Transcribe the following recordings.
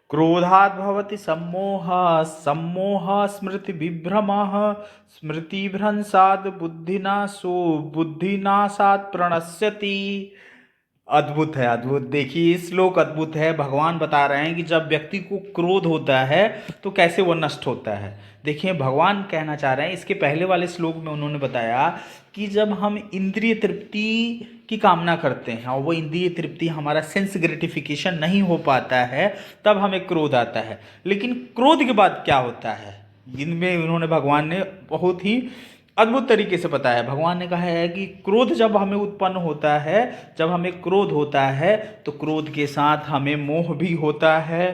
क्रोधात् भवति सम्मोहः, सम्मोहः स्मृतिविभ्रमः, स्मृतिभ्रंशात् बुद्धिनाशो, बुद्धिनाशात् प्रणश्यति। अद्भुत है, अद्भुत। देखिए ये श्लोक अद्भुत है। भगवान बता रहे हैं कि जब व्यक्ति को क्रोध होता है तो कैसे वो नष्ट होता है। देखिए भगवान कहना चाह रहे हैं, इसके पहले वाले श्लोक में उन्होंने बताया कि जब हम इंद्रिय तृप्ति की कामना करते हैं और वो इंद्रिय तृप्ति हमारा सेंस ग्रेटिफिकेशन नहीं हो पाता है, तब हमें क्रोध आता है। लेकिन क्रोध के बाद क्या होता है, इनमें उन्होंने भगवान ने बहुत ही अद्भुत तरीके से बताया। भगवान ने कहा है कि क्रोध जब हमें उत्पन्न होता है, जब हमें क्रोध होता है तो क्रोध के साथ हमें मोह भी होता है।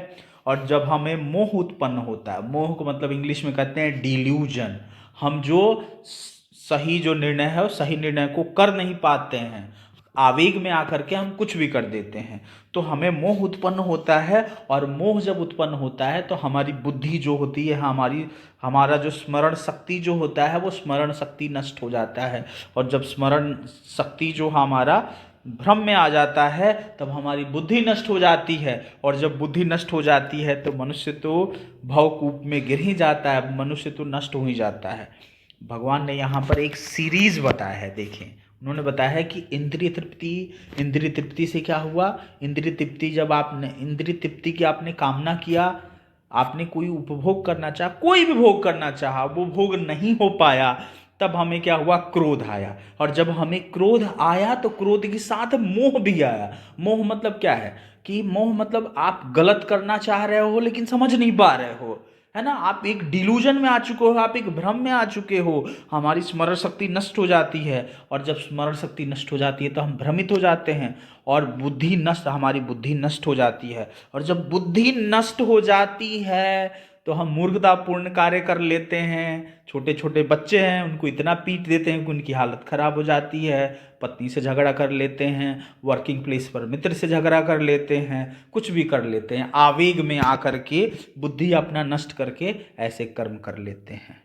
और जब हमें मोह उत्पन्न होता है, मोह को मतलब इंग्लिश में कहते हैं डिल्यूजन, हम जो सही जो निर्णय है उस सही निर्णय को कर नहीं पाते हैं, आवेग में आकर के हम कुछ भी कर देते हैं, तो हमें मोह उत्पन्न होता है। और मोह जब उत्पन्न होता है तो हमारी बुद्धि जो होती है, हमारा जो स्मरण शक्ति जो होता है वो स्मरण शक्ति नष्ट हो जाता है। और जब स्मरण शक्ति जो हमारा भ्रम में आ जाता है तब हमारी बुद्धि नष्ट हो जाती है। और जब बुद्धि नष्ट हो जाती है तो मनुष्य तो भवकूप में गिर ही जाता है, मनुष्य तो नष्ट हो ही जाता है। भगवान ने यहाँ पर एक सीरीज बताया है। देखें उन्होंने बताया है कि इंद्रिय तृप्ति, इंद्रिय तृप्ति से क्या हुआ, इंद्रिय तृप्ति जब आपने इंद्रिय तृप्ति की आपने कामना किया, आपने कोई उपभोग करना चाहा, कोई भी भोग करना चाहा, वो भोग नहीं हो पाया, तब हमें क्या हुआ, क्रोध आया। और जब हमें क्रोध आया तो क्रोध के साथ मोह भी आया। मोह मतलब क्या है कि मोह मतलब आप गलत करना चाह रहे हो लेकिन समझ नहीं पा रहे हो, है ना, आप एक डिल्यूजन में आ चुके हो, आप एक भ्रम में आ चुके हो, हमारी स्मरण शक्ति नष्ट हो जाती है। और जब स्मरण शक्ति नष्ट हो जाती है तो हम भ्रमित हो जाते हैं और हमारी बुद्धि नष्ट हो जाती है। और जब बुद्धि नष्ट हो जाती है तो हम मूर्खतापूर्ण कार्य कर लेते हैं। छोटे छोटे बच्चे हैं, उनको इतना पीट देते हैं कि उनकी हालत खराब हो जाती है। पत्नी से झगड़ा कर लेते हैं, वर्किंग प्लेस पर मित्र से झगड़ा कर लेते हैं, कुछ भी कर लेते हैं, आवेग में आकर के बुद्धि अपना नष्ट करके ऐसे कर्म कर लेते हैं।